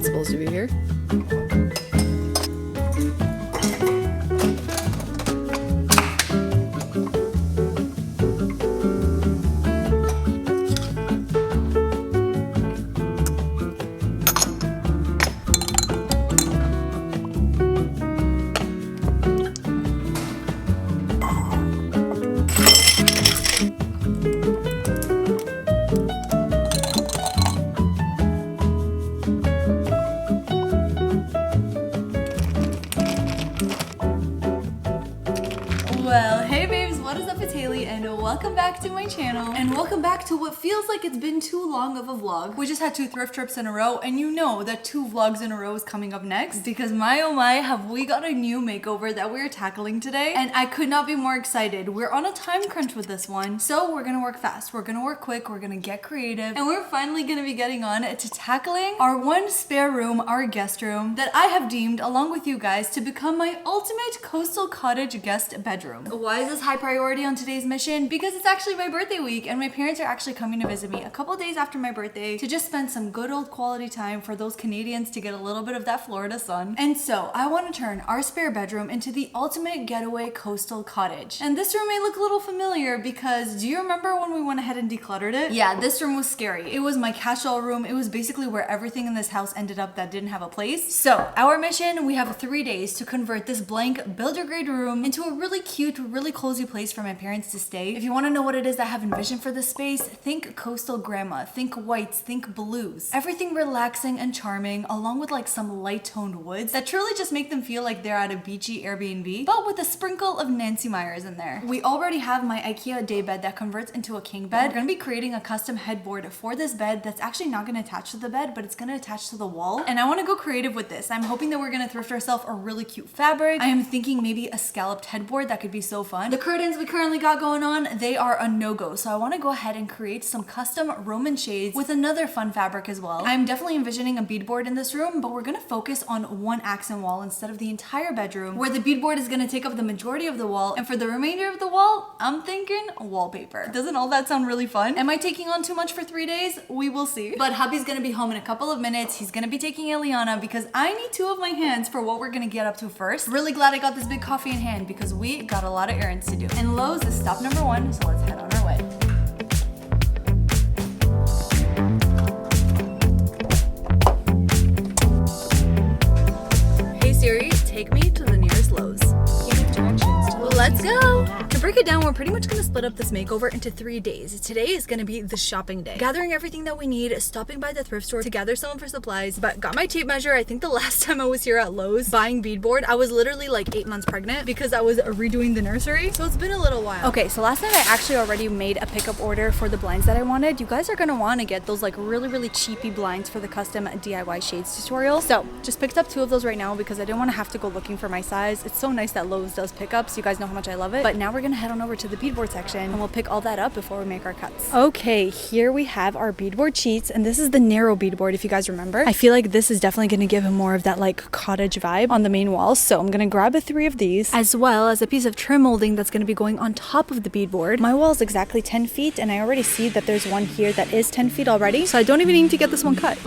not supposed to be here. Well, hey babes, what is up? It's Haley and welcome back to my channel and welcome back to what feels like it's been too long of a vlog. We just had 2 thrift trips in a row and you know that 2 vlogs in a row is coming up next because my oh my have we got a new makeover that we're tackling today and I could not be more excited. We're on a time crunch with this one, so we're gonna work fast, we're gonna work quick, we're gonna get creative, and we're finally gonna be getting on to tackling our one spare room, our guest room, that I have deemed along with you guys to become my ultimate coastal cottage guest bedroom. Why is this high priority on today's mission? Because it's actually my birthday week and my parents are actually coming to visit me a couple days after my birthday to just spend some good old quality time for those Canadians to get a little bit of that Florida sun. And so I want to turn our spare bedroom into the ultimate getaway coastal cottage. And this room may look a little familiar because do you remember when we went ahead and decluttered it? Yeah, this room was scary. It was my catch-all room. It was basically where everything in this house ended up that didn't have a place. So our mission, we have 3 days to convert this blank builder grade room into a really cute, really cozy place for my parents to stay. If you want to know what it is I have envisioned for this space, think coastal grandma, think whites, think blues. Everything relaxing and charming along with like some light toned woods that truly just make them feel like they're at a beachy Airbnb, but with a sprinkle of Nancy Meyers in there. We already have my IKEA day bed that converts into a king bed. We're going to be creating a custom headboard for this bed that's actually not going to attach to the bed, but it's going to attach to the wall. And I want to go creative with this. I'm hoping that we're going to thrift ourselves a really cute fabric. I am thinking maybe a scalloped headboard that could be so fun. The curtains we currently got going on, they are a no-go. So I want to go ahead and create some custom Roman shades with another fun fabric as well. I'm definitely envisioning a beadboard in this room, but we're going to focus on one accent wall instead of the entire bedroom, where the beadboard is going to take up the majority of the wall. And for the remainder of the wall, I'm thinking wallpaper. Doesn't all that sound really fun? Am I taking on too much for 3 days? We will see. But hubby's going to be home in a couple of minutes. He's going to be taking Eliana because I need 2 of my hands for what we're going to get up to first. Really glad I got this big coffee in hand because we got a lot of errands to do. And Lowe's is stop number 1, so let's head on our way. Hey Siri, take me to the nearest Lowe's. Give directions to Lowe's. Let's go! To break it down, we're pretty much gonna split up this makeover into 3 days. Today is gonna be the shopping day. Gathering everything that we need, stopping by the thrift store to gather some of our supplies, but got my tape measure. I think the last time I was here at Lowe's buying beadboard, I was literally like 8 months pregnant because I was redoing the nursery. So it's been a little while. Okay, so last night I actually already made a pickup order for the blinds that I wanted. You guys are gonna wanna get those like really cheapy blinds for the custom DIY shades tutorial. So just picked up 2 of those right now because I didn't wanna have to go looking for my size. It's so nice that Lowe's does pickups. You guys know how much I love it. But now we're gonna head on over to the beadboard section and we'll pick all that up before we make our cuts. Okay, here we have our beadboard sheets, and this is the narrow beadboard if you guys remember. I feel like this is definitely going to give him more of that like cottage vibe on the main wall, so I'm going to grab 3 of these as well as a piece of trim molding that's going to be going on top of the beadboard. My wall is exactly 10 feet and I already see that there's one here that is 10 feet already, so I don't even need to get this one cut.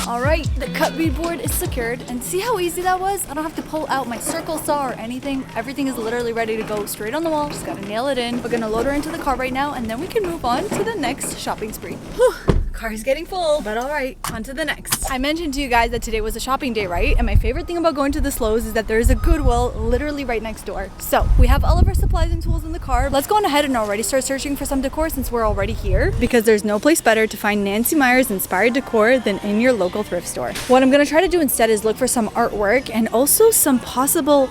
Alright, the cut beadboard is secured, and see how easy that was? I don't have to pull out my circle saw or anything. Everything is literally ready to go straight on the wall. Just gotta nail it in. We're gonna load her into the car right now and then we can move on to the next shopping spree. Whew. Car's getting full, but all right, on to the next. I mentioned to you guys that today was a shopping day, right? And my favorite thing about going to this Lowe's is that there is a Goodwill literally right next door. So we have all of our supplies and tools in the car. Let's go on ahead and already start searching for some decor since we're already here, because there's no place better to find Nancy Meyers inspired decor than in your local thrift store. What I'm gonna try to do instead is look for some artwork and also some possible,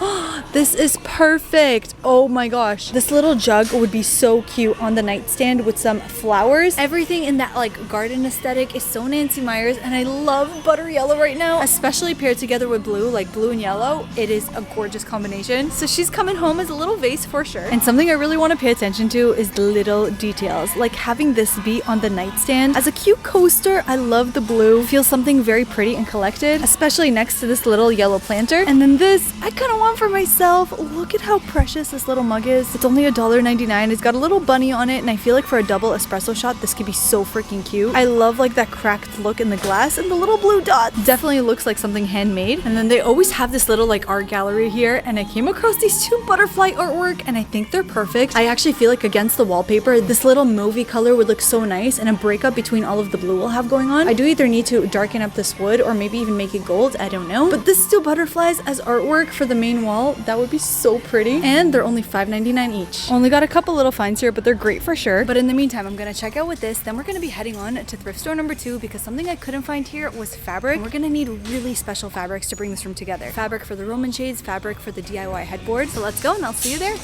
this is perfect. Oh my gosh. This little jug would be so cute on the nightstand with some flowers. Everything in that like garden garden aesthetic is so Nancy Meyers, and I love butter yellow right now, especially paired together with blue, like blue and yellow. It is a gorgeous combination. So she's coming home as a little vase for sure. And something I really want to pay attention to is the little details, like having this be on the nightstand. As a cute coaster, I love the blue. Feels something very pretty and collected, especially next to this little yellow planter. And then this, I kind of want for myself. Look at how precious this little mug is. It's only $1.99. It's got a little bunny on it, and I feel like for a double espresso shot, this could be so freaking cute. I love like that cracked look in the glass, and the little blue dot definitely looks like something handmade. And then they always have this little like art gallery here, and I came across these two butterfly artwork, and I think they're perfect. I actually feel like against the wallpaper, this little mauvey color would look so nice, and a breakup between all of the blue we'll have going on. I do either need to darken up this wood or maybe even make it gold, I don't know. But this two butterflies as artwork for the main wall, that would be so pretty. And they're only $5.99 each. Only got a couple little finds here, but they're great for sure. But in the meantime, I'm gonna check out with this, then we're gonna be heading on to thrift store number 2 because something I couldn't find here was fabric. And we're gonna need really special fabrics to bring this room together. Fabric for the Roman shades, fabric for the DIY headboard. So let's go and I'll see you there.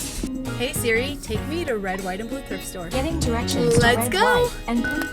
Hey Siri, take me to red, white, and blue thrift store. Getting directions Let's to red, go. white, and blue.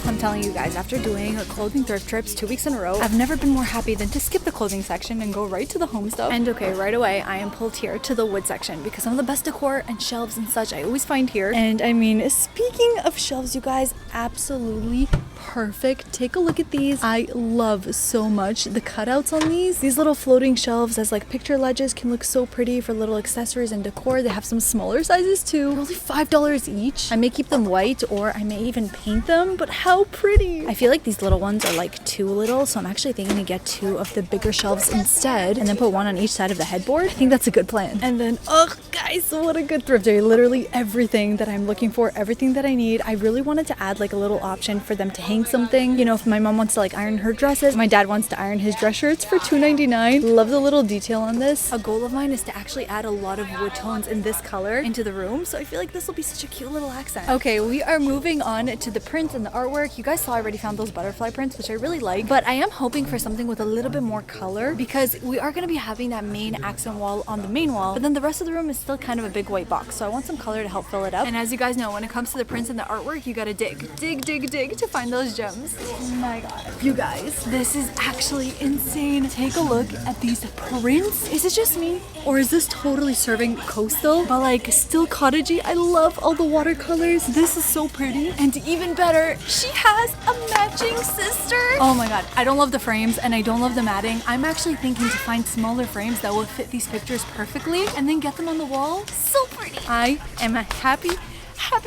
I'm telling you guys, after doing clothing thrift trips 2 weeks in a row, I've never been more happy than to skip the clothing section and go right to the home stuff. And okay, right away, I am pulled here to the wood section because some of the best decor and shelves and such I always find here. And I mean, speaking of shelves, you guys, absolutely perfect. Take a look at these. I love so much the cutouts on these. These little floating shelves as like picture ledges can look so pretty for little accessories and decor. They have some smaller sizes too. They're only $5 each. I may keep them white or I may even paint them, but how pretty. I feel like these little ones are like too little, so I'm actually thinking to get 2 of the bigger shelves instead and then put one on each side of the headboard. I think that's a good plan. And then, oh guys, what a good thrift day. Literally everything that I'm looking for, everything that I need. I really wanted to add like a little option for them to hang something. You know, if my mom wants to like iron her dresses, my dad wants to iron his dress shirts for $2.99. Love the little detail on this. A goal of mine is to actually add a lot of wood tones in this color into the room, so I feel like this will be such a cute little accent. Okay, we are moving on to the prints and the artwork. You guys saw I already found those butterfly prints, which I really like, but I am hoping for something with a little bit more color because we are going to be having that main accent wall on the main wall, but then the rest of the room is still kind of a big white box, so I want some color to help fill it up. And as you guys know, when it comes to the prints and the artwork, you gotta dig to find those gems. Oh my god. You guys, this is actually insane. Take a look at these prints. Is it just me? Or is this totally serving coastal, but like still cottagey? I love all the watercolors. This is so pretty. And even better, she has a matching sister. Oh my god. I don't love the frames and I don't love the matting. I'm actually thinking to find smaller frames that will fit these pictures perfectly and then get them on the wall. So pretty. I am a happy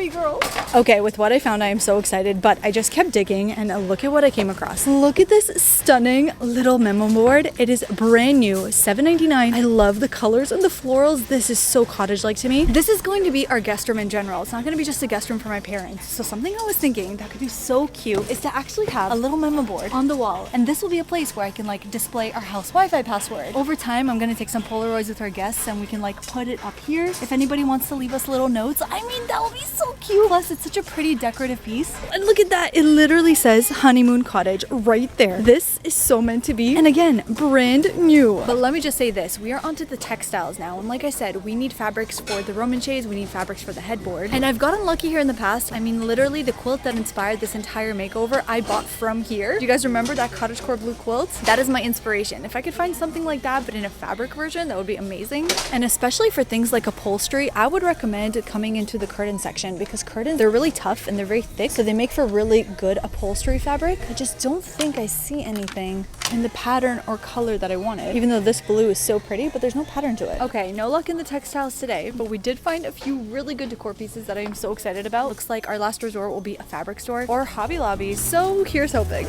girl. Okay, with what I found, I am so excited, but I just kept digging and look at what I came across. Look at this stunning little memo board. It is brand new, $7.99. I love the colors and the florals. This is so cottage-like to me. This is going to be our guest room in general. It's not going to be just a guest room for my parents. So something I was thinking that could be so cute is to actually have a little memo board on the wall, and this will be a place where I can like display our house Wi-Fi password. Over time, I'm going to take some Polaroids with our guests and we can like put it up here. If anybody wants to leave us little notes, I mean, that will be so cute. Plus, it's such a pretty decorative piece. And look at that. It literally says Honeymoon Cottage right there. This is so meant to be. And again, brand new. But let me just say this. We are onto the textiles now. And like I said, we need fabrics for the Roman shades. We need fabrics for the headboard. And I've gotten lucky here in the past. I mean, literally the quilt that inspired this entire makeover, I bought from here. Do you guys remember that cottagecore blue quilt? That is my inspiration. If I could find something like that, but in a fabric version, that would be amazing. And especially for things like upholstery, I would recommend coming into the curtain section because curtains, they're really tough and they're very thick, so they make for really good upholstery fabric. I just don't think I see anything in the pattern or color that I wanted, even though this blue is so pretty, but there's no pattern to it. Okay, no luck in the textiles today, but we did find a few really good decor pieces that I am so excited about. Looks like our last resort will be a fabric store or Hobby Lobby, so here's hoping.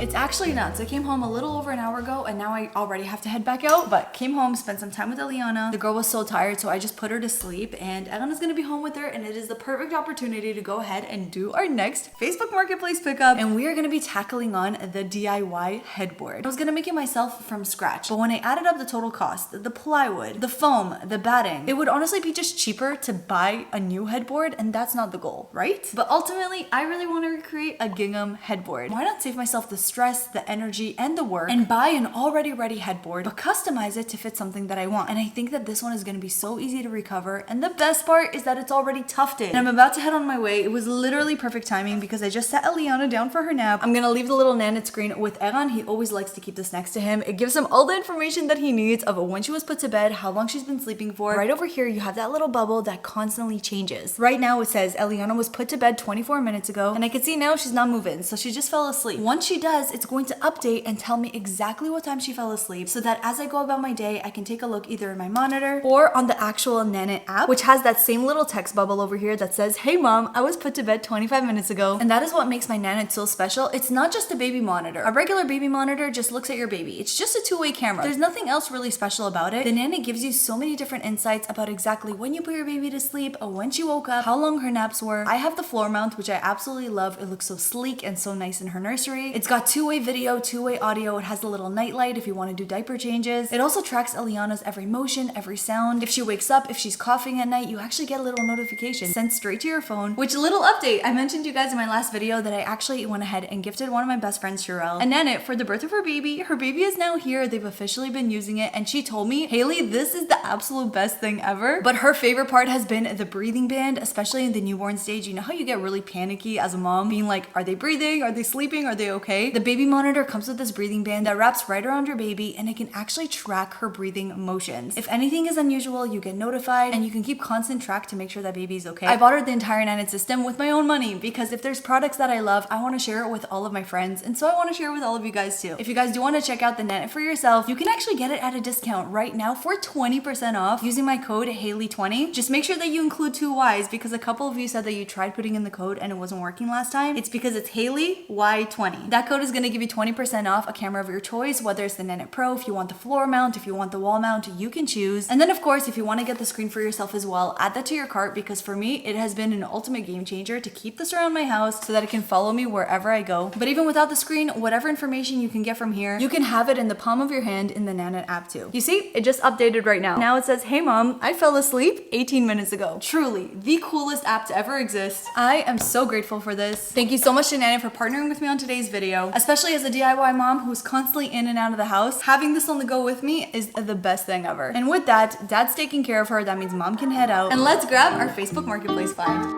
It's actually nuts. I came home a little over an hour ago and now I already have to head back out, but came home, spent some time with Eliana. The girl was so tired, so I just put her to sleep, and Eliana's gonna be home with her, and it is the perfect opportunity to go ahead and do our next Facebook Marketplace pickup, and we are gonna be tackling on the DIY headboard. I was gonna make it myself from scratch, but when I added up the total cost, the plywood, the foam, the batting, it would honestly be just cheaper to buy a new headboard, and that's not the goal, right? But ultimately, I really want to recreate a gingham headboard. Why not save myself the stress, the energy, and the work, and buy an already ready headboard, but customize it to fit something that I want? And I think that this one is gonna be so easy to recover, and the best part is that it's already tufted. And I'm about to head on my way. It was literally perfect timing because I just set Eliana down for her nap. I'm gonna leave the little Nanit screen with Eran. He always likes to keep this next to him. It gives him all the information that he needs of when she was put to bed, how long she's been sleeping for. Right over here, you have that little bubble that constantly changes. Right now, it says Eliana was put to bed 24 minutes ago, and I can see now she's not moving, so she just fell asleep. Once she does, it's going to update and tell me exactly what time she fell asleep, so that as I go about my day, I can take a look either in my monitor or on the actual Nanit app, which has that same little text bubble over here that says, "Hey mom, I was put to bed 25 minutes ago." And that is what makes my Nanit so special. It's not just a baby monitor. A regular baby monitor just looks at your baby. It's just a two-way camera. There's nothing else really special about it. The Nanit gives you so many different insights about exactly when you put your baby to sleep, when she woke up, how long her naps were. I have the floor mount, which I absolutely love. It looks so sleek and so nice in her nursery. It's got two-way video, two-way audio. It has a little night light if you want to do diaper changes. It also tracks Eliana's every motion, every sound. If she wakes up, if she's coughing at night, you actually get a little notification sent straight to your phone. Which, little update, I mentioned to you guys in my last video that I actually went ahead and gifted one of my best friends, Sherelle, a Nanit for the birth of her baby. Her baby is now here. They've officially been using it, and she told me, "Haley, this is the absolute best thing ever." But her favorite part has been the breathing band, especially in the newborn stage. You know how you get really panicky as a mom, being like, are they breathing? Are they sleeping? Are they okay? The baby monitor comes with this breathing band that wraps right around your baby, and it can actually track her breathing motions. If anything is unusual, you get notified, and you can keep constant track to make sure that baby's okay. I bought her the entire Nanit system with my own money because if there's products that I love, I want to share it with all of my friends, and so I want to share it with all of you guys too. If you guys do want to check out the Nanit for yourself, you can actually get it at a discount right now for 20% off using my code Haley20. Just make sure that you include 2 Y's because a couple of you said that you tried putting in the code and it wasn't working last time. It's because it's Haley Y20. That code is going to give you 20% off a camera of your choice, whether it's the Nanit Pro, if you want the floor mount, if you want the wall mount, you can choose. And then of course, if you want to get the screen for yourself as well, add that to your cart because for me, it has been an ultimate game changer to keep this around my house so that it can follow me wherever I go. But even without the screen, whatever information you can get from here, you can have it in the palm of your hand in the Nanit app too. You see, it just updated right now. Now it says, "Hey mom, I fell asleep 18 minutes ago." Truly, the coolest app to ever exist. I am so grateful for this. Thank you so much to Nanit for partnering with me on today's video. Especially as a DIY mom who's constantly in and out of the house, having this on the go with me is the best thing ever. And with that, dad's taking care of her. That means mom can head out. And let's grab our Facebook Marketplace find.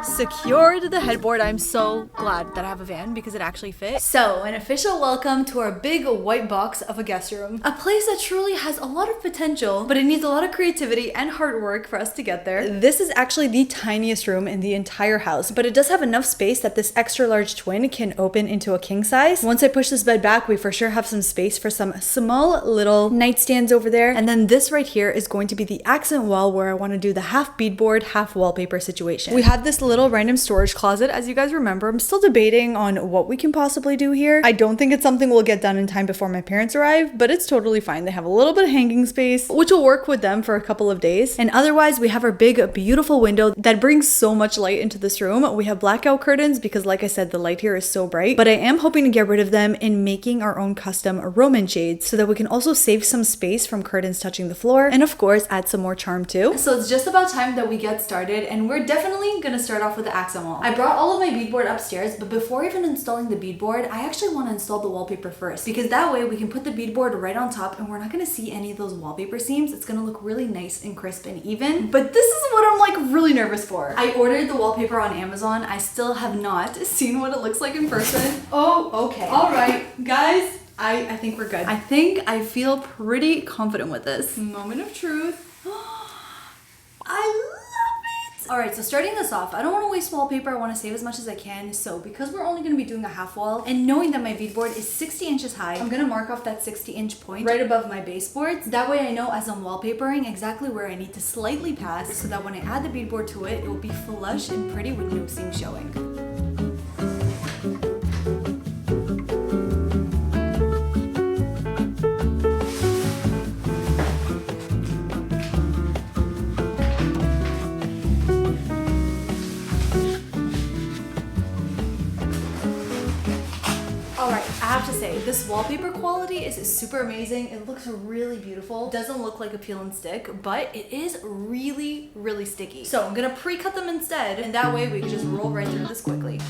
Secured the headboard. I'm so glad that I have a van because it actually fits. So, an official welcome to our big white box of a guest room. A place that truly has a lot of potential, but it needs a lot of creativity and hard work for us to get there. This is actually the tiniest room in the entire house, but it does have enough space that this extra large twin can open into a king size. Once I push this bed back, we for sure have some space for some small little nightstands over there. And then this right here is going to be the accent wall where I want to do the half beadboard, half wallpaper situation. We have this little random storage closet, as you guys remember. I'm still debating on what we can possibly do here. I don't think it's something we'll get done in time before my parents arrive, but it's totally fine. They have a little bit of hanging space, which will work with them for a couple of days. And otherwise, we have our big, beautiful window that brings so much light into this room. We have blackout curtains because, like I said, the light here is so bright, but I am hoping to get rid of them in making our own custom Roman shades so that we can also save some space from curtains touching the floor and, of course, add some more charm too. So it's just about time that we get started, and we're definitely gonna start off with the accent wall. I brought all of my beadboard upstairs, but before even installing the beadboard, I actually want to install the wallpaper first because that way we can put the beadboard right on top and we're not going to see any of those wallpaper seams. It's going to look really nice and crisp and even, but this is what I'm like really nervous for. I ordered the wallpaper on Amazon. I still have not seen what it looks like in person. Oh, okay. All right, guys, I think we're good. I feel pretty confident with this. Moment of truth. I love it. All right, so starting this off, I don't want to waste wallpaper. I want to save as much as I can. So because we're only going to be doing a half wall and knowing that my beadboard is 60 inches high, I'm going to mark off that 60-inch point right above my baseboards. That way I know as I'm wallpapering exactly where I need to slightly pass so that when I add the beadboard to it, it will be flush and pretty with no seam showing. this wallpaper quality is super amazing. It looks really beautiful. Doesn't look like a peel and stick, but it is really, really sticky. So I'm gonna pre-cut them instead, and that way we can just roll right through this quickly.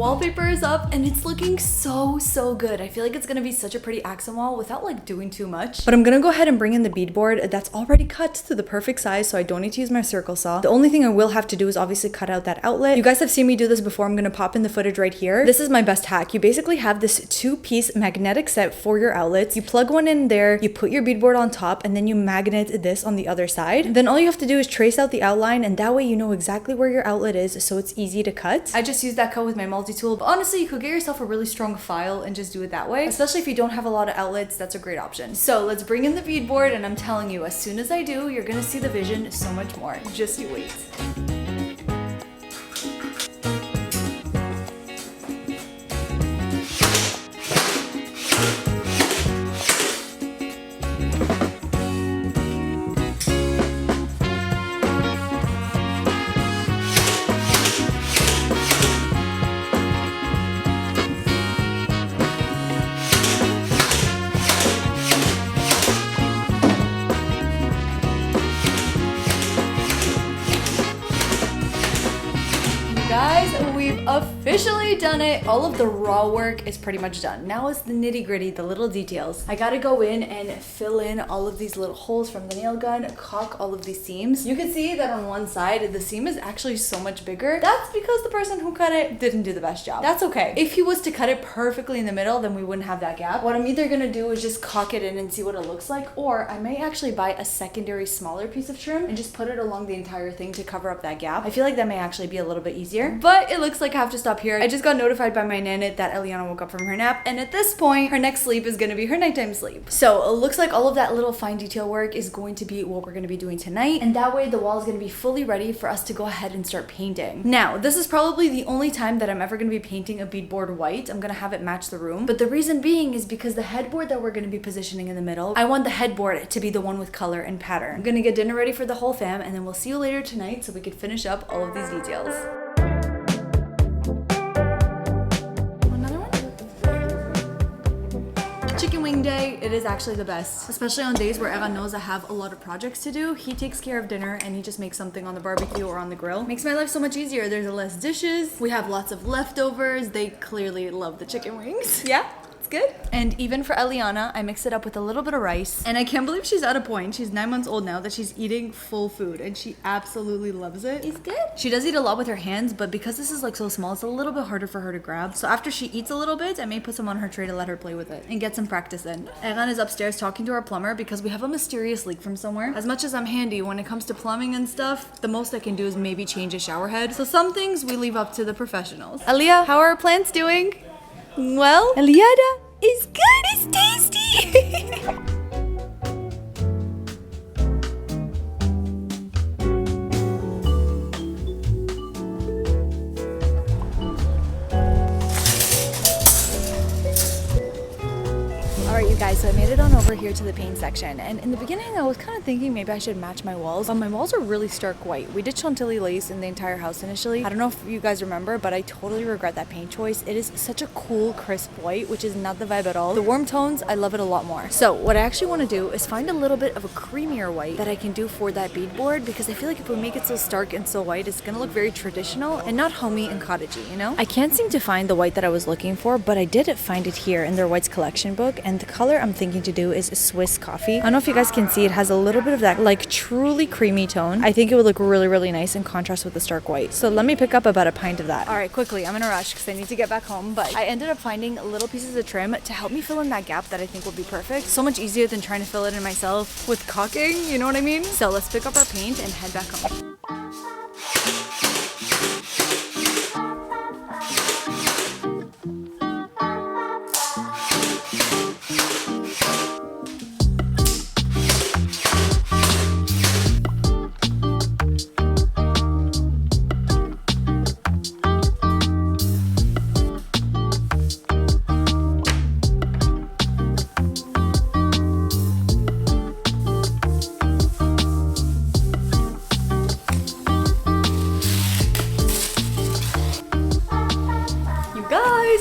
Wallpaper is up and it's looking so good. I feel like it's gonna be such a pretty accent wall without like doing too much. But I'm gonna go ahead and bring in the beadboard that's already cut to the perfect size, so I don't need to use my circle saw. The only thing I will have to do is obviously cut out that outlet. You guys have seen me do this before. I'm gonna pop in the footage right here. This is my best hack. You basically have this 2-piece magnetic set for your outlets. You plug one in there, you put your beadboard on top, and then you magnet this on the other side. Then all you have to do is trace out the outline, and that way you know exactly where your outlet is, so it's easy to cut. I just use that cut with my multi-tool, but honestly, you could get yourself a really strong file and just do it that way. Especially if you don't have a lot of outlets, that's a great option. So let's bring in the beadboard, and I'm telling you, as soon as I do, you're gonna see the vision so much more. Just you wait. Guys, we've officially done it. All of the raw work is pretty much done. Now it's the nitty gritty, the little details. I gotta go in and fill in all of these little holes from the nail gun, caulk all of these seams. You can see that on one side, the seam is actually so much bigger. That's because the person who cut it didn't do the best job. That's okay. If he was to cut it perfectly in the middle, then we wouldn't have that gap. What I'm either gonna do is just caulk it in and see what it looks like, or I may actually buy a secondary smaller piece of trim and just put it along the entire thing to cover up that gap. I feel like that may actually be a little bit easier. But it looks like I have to stop here. I just got notified by my nanit that Eliana woke up from her nap, and at this point, her next sleep is gonna be her nighttime sleep. So it looks like all of that little fine detail work is going to be what we're gonna be doing tonight, and that way the wall is gonna be fully ready for us to go ahead and start painting. Now, this is probably the only time that I'm ever gonna be painting a beadboard white. I'm gonna have it match the room, but the reason being is because the headboard that we're gonna be positioning in the middle, I want the headboard to be the one with color and pattern. I'm gonna get dinner ready for the whole fam, and then we'll see you later tonight so we can finish up all of these details. Chicken wing day, it is actually the best. Especially on days where Eran knows I have a lot of projects to do. He takes care of dinner and he just makes something on the barbecue or on the grill. Makes my life so much easier. There's less dishes. We have lots of leftovers. They clearly love the chicken wings. Yeah? Good. And even for Eliana, I mix it up with a little bit of rice. And I can't believe she's at a point, she's 9 months old now, that she's eating full food and she absolutely loves it. It's good. She does eat a lot with her hands, but because this is like so small, it's a little bit harder for her to grab. So after she eats a little bit, I may put some on her tray to let her play with it and get some practice in. Eran is upstairs talking to our plumber because we have a mysterious leak from somewhere. As much as I'm handy when it comes to plumbing and stuff, the most I can do is maybe change a shower head. So some things we leave up to the professionals. Aliyah, how are our plants doing? Well, Eliana is good. It's tasty. Alright you guys, so I made it on over here to the paint section, and in the beginning I was kind of thinking maybe I should match my walls, but my walls are really stark white. We did Chantilly lace in the entire house initially. I don't know if you guys remember, but I totally regret that paint choice. It is such a cool crisp white, which is not the vibe at all. The warm tones, I love it a lot more. So what I actually want to do is find a little bit of a creamier white that I can do for that beadboard, because I feel like if we make it so stark and so white, it's gonna look very traditional and not homey and cottagey, you know? I can't seem to find the white that I was looking for, but I did find it here in their whites collection book, and the color I'm thinking to do is Swiss coffee. I don't know if you guys can see, it has a little bit of that like truly creamy tone. I think it would look really, really nice in contrast with the stark white. So let me pick up about a pint of that. All right, quickly, I'm in a rush because I need to get back home, but I ended up finding little pieces of trim to help me fill in that gap that I think will be perfect. So much easier than trying to fill it in myself with caulking, you know what I mean? So let's pick up our paint and head back home.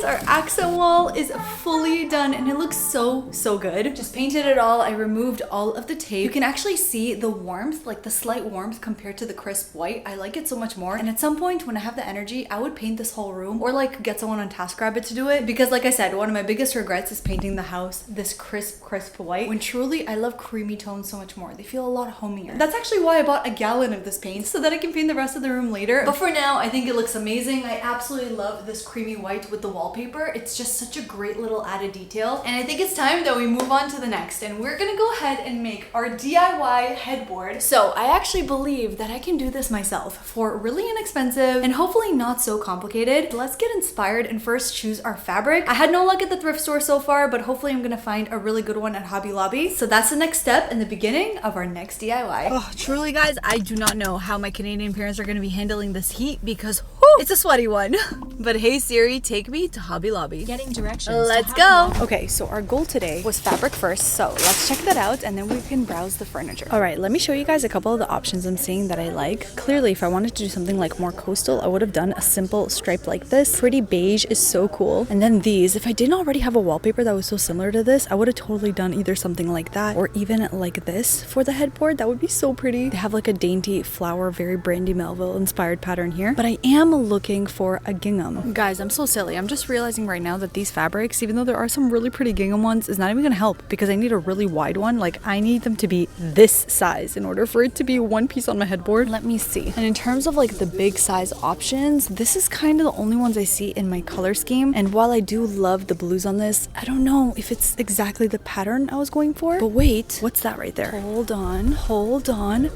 Our accent wall is fully done and it looks so good. Just painted it all. I removed all of the tape. You can actually see the warmth, like the slight warmth compared to the crisp white. I like it so much more. And at some point when I have the energy, I would paint this whole room or like get someone on TaskRabbit to do it, because like I said, one of my biggest regrets is painting the house this crisp white, when truly I love creamy tones so much more. They feel a lot homier. That's actually why I bought a gallon of this paint, so that I can paint the rest of the room later. But for now, I think it looks amazing. I absolutely love this creamy white with the wallpaper. It's just such a great little added detail. And I think it's time that we move on to the next, and we're gonna go ahead and make our DIY headboard. So I actually believe that I can do this myself for really inexpensive and hopefully not so complicated. Let's get inspired and first choose our fabric. I had no luck at the thrift store so far, but hopefully I'm gonna find a really good one at Hobby Lobby. So that's the next step in the beginning of our next DIY. Oh, truly guys, I do not know how my Canadian parents are gonna be handling this heat, because it's a sweaty one. But hey Siri, take me to Hobby Lobby. Getting directions. Let's go. Okay, so our goal today was fabric first, so let's check that out and then we can browse the furniture. All right, let me show you guys a couple of the options I'm seeing that I like. Clearly, if I wanted to do something like more coastal, I would have done a simple stripe like this. Pretty beige is so cool. And then these, if I didn't already have a wallpaper that was so similar to this, I would have totally done either something like that or even like this for the headboard. That would be so pretty. They have like a dainty flower, very Brandy Melville inspired pattern here, but I am looking for a gingham. Guys, I'm so silly. I'm just realizing right now that these fabrics, even though there are some really pretty gingham ones, is not even gonna help because I need a really wide one. Like I need them to be this size in order for it to be one piece on my headboard. Let me see. And in terms of like the big size options, this is kind of the only ones I see in my color scheme. And while I do love the blues on this, I don't know if it's exactly the pattern I was going for. But wait, what's that right there? Hold on, hold on.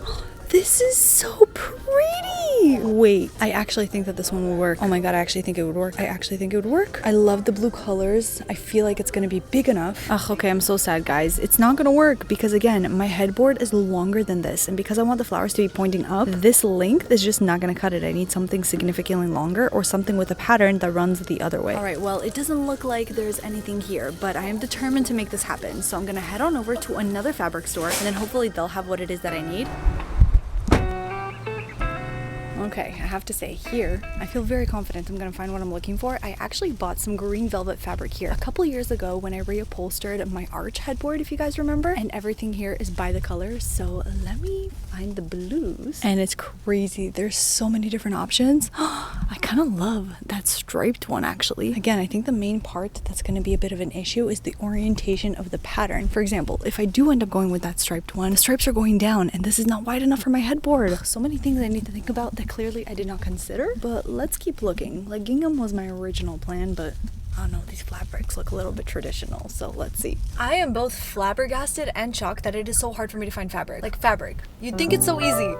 This is so pretty. Wait, I actually think that this one will work. Oh my god, I actually think it would work. I actually think it would work. I love the blue colors. I feel like it's gonna be big enough. Ugh, okay, I'm so sad, guys. It's not gonna work because again, my headboard is longer than this, and because I want the flowers to be pointing up, this length is just not gonna cut it. I need something significantly longer or something with a pattern that runs the other way. All right, well, it doesn't look like there's anything here, but I am determined to make this happen. So I'm gonna head on over to another fabric store, and then hopefully they'll have what it is that I need. Okay, I have to say here, I feel very confident I'm gonna find what I'm looking for. I actually bought some green velvet fabric here a couple years ago when I reupholstered my arch headboard, if you guys remember, and everything here is by the color. So let me find the blues. And it's crazy. There's so many different options. I kind of love that striped one actually. Again, I think the main part that's gonna be a bit of an issue is the orientation of the pattern. For example, if I do end up going with that striped one, the stripes are going down and this is not wide enough for my headboard. So many things I need to think about that clearly I did not consider, but let's keep looking. Like gingham was my original plan, but I don't know, these fabrics look a little bit traditional, so let's see. I am both flabbergasted and shocked that it is so hard for me to find fabric. Like fabric. You'd think it's so easy.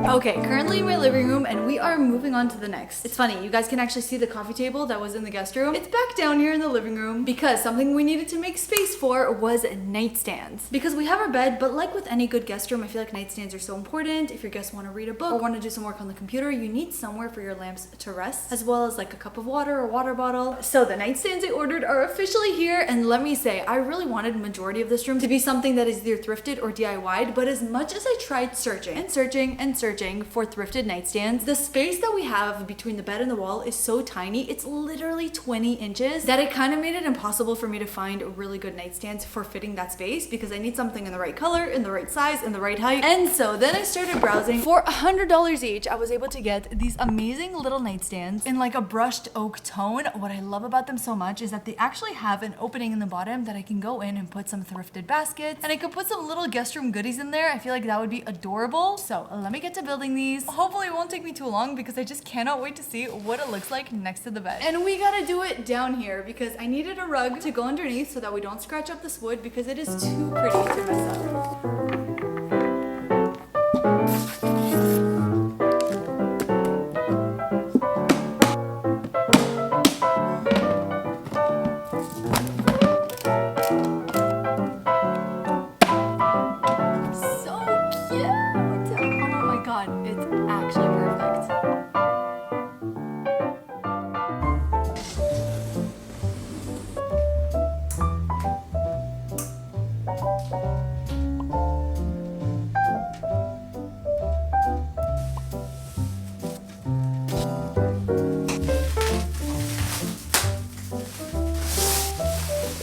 Okay, currently in my living room and we are moving on to the next. It's funny, you guys can actually see the coffee table that was in the guest room. It's back down here in the living room because something we needed to make space for was nightstands. Because we have our bed, but like with any good guest room, I feel like nightstands are so important. If your guests want to read a book or want to do some work on the computer, you need somewhere for your lamps to rest, as well as like a cup of water or water bottle. So the nightstands I ordered are officially here, and let me say, I really wanted the majority of this room to be something that is either thrifted or DIY'd, but as much as I tried searching and searching and searching searching for thrifted nightstands, the space that we have between the bed and the wall is so tiny. It's literally 20 inches that it kind of made it impossible for me to find really good nightstands for fitting that space, because I need something in the right color, in the right size, in the right height. And so then I started browsing. For $100 each, I was able to get these amazing little nightstands in like a brushed oak tone. What I love about them so much is that they actually have an opening in the bottom that I can go in and put some thrifted baskets, and I could put some little guest room goodies in there. I feel like that would be adorable. So let me get to building these. Hopefully it won't take me too long, because I just cannot wait to see what it looks like next to the bed. And we gotta do it down here because I needed a rug to go underneath so that we don't scratch up this wood, because it is too pretty to mess up.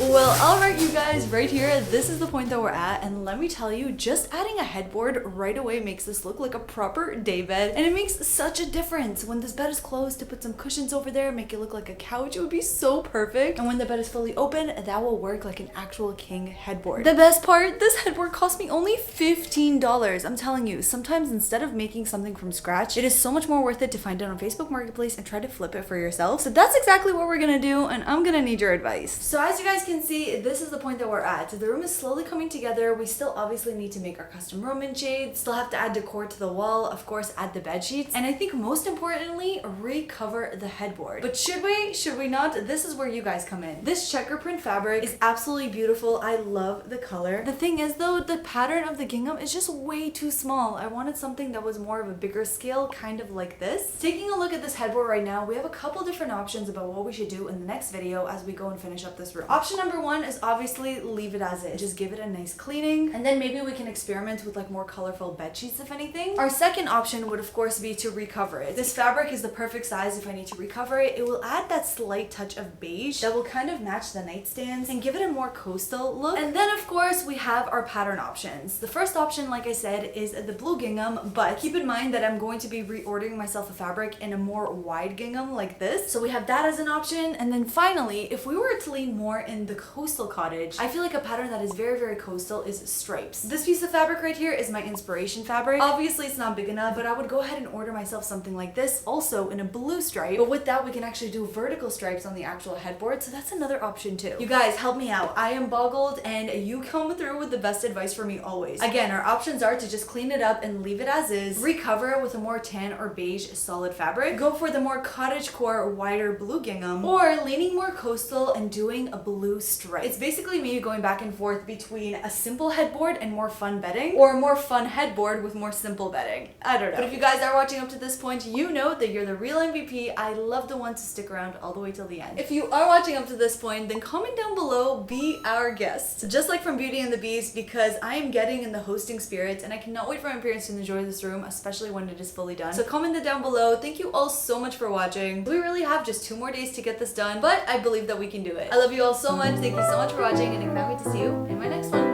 Well, alright you guys, right here, this is the point that we're at, and let me tell you, just adding a headboard right away makes this look like a proper day bed, and it makes such a difference. When this bed is closed, to put some cushions over there, make it look like a couch, it would be so perfect. And when the bed is fully open, that will work like an actual king headboard. The best part, this headboard cost me only $15. I'm telling you, sometimes instead of making something from scratch, it is so much more worth it to find it on Facebook Marketplace and try to flip it for yourself. So that's exactly what we're gonna do, and I'm gonna need your advice. So as you guys can see, this is the point that we're at. The room is slowly coming together. We still obviously need to make our custom Roman shades, still have to add decor to the wall, of course add the bed sheets, and I think most importantly, recover the headboard. But should we not? This is where you guys come in. This checker print fabric is absolutely beautiful. I love the color. The thing is though, the pattern of the gingham is just way too small. I wanted something that was more of a bigger scale, kind of like this. Taking a look at this headboard right now, we have a couple different options about what we should do in the next video as we go and finish up this room. Option number one is obviously leave it as is. Just give it a nice cleaning, and then maybe we can experiment with like more colorful bed sheets if anything. Our second option would of course be to recover it. This fabric is the perfect size if I need to recover it. It will add that slight touch of beige that will kind of match the nightstands and give it a more coastal look. And then of course we have our pattern options. The first option, like I said, is the blue gingham, but keep in mind that I'm going to be reordering myself a fabric in a more wide gingham like this. So we have that as an option. And then finally, if we were to lean more in the coastal cottage, I feel like a pattern that is very, very coastal is stripes. This piece of fabric right here is my inspiration fabric. Obviously it's not big enough, but I would go ahead and order myself something like this, also in a blue stripe. But with that, we can actually do vertical stripes on the actual headboard, so that's another option too. You guys, help me out. I am boggled, and you come through with the best advice for me always. Again, our options are to just clean it up and leave it as is, recover it with a more tan or beige solid fabric, go for the more cottagecore wider blue gingham, or leaning more coastal and doing a blue stripe. It's basically me going back and forth between a simple headboard and more fun bedding, or a more fun headboard with more simple bedding. I don't know. But if you guys are watching up to this point, you know that you're the real MVP. I love the ones to stick around all the way till the end. If you are watching up to this point, then comment down below, be our guest. Just like from Beauty and the Beast, because I am getting in the hosting spirit, and I cannot wait for my parents to enjoy this room, especially when it is fully done. So comment it down below. Thank you all so much for watching. We really have just 2 more days to get this done, but I believe that we can do it. I love you all so much. Thank you so much for watching, and I can't wait to see you in my next one.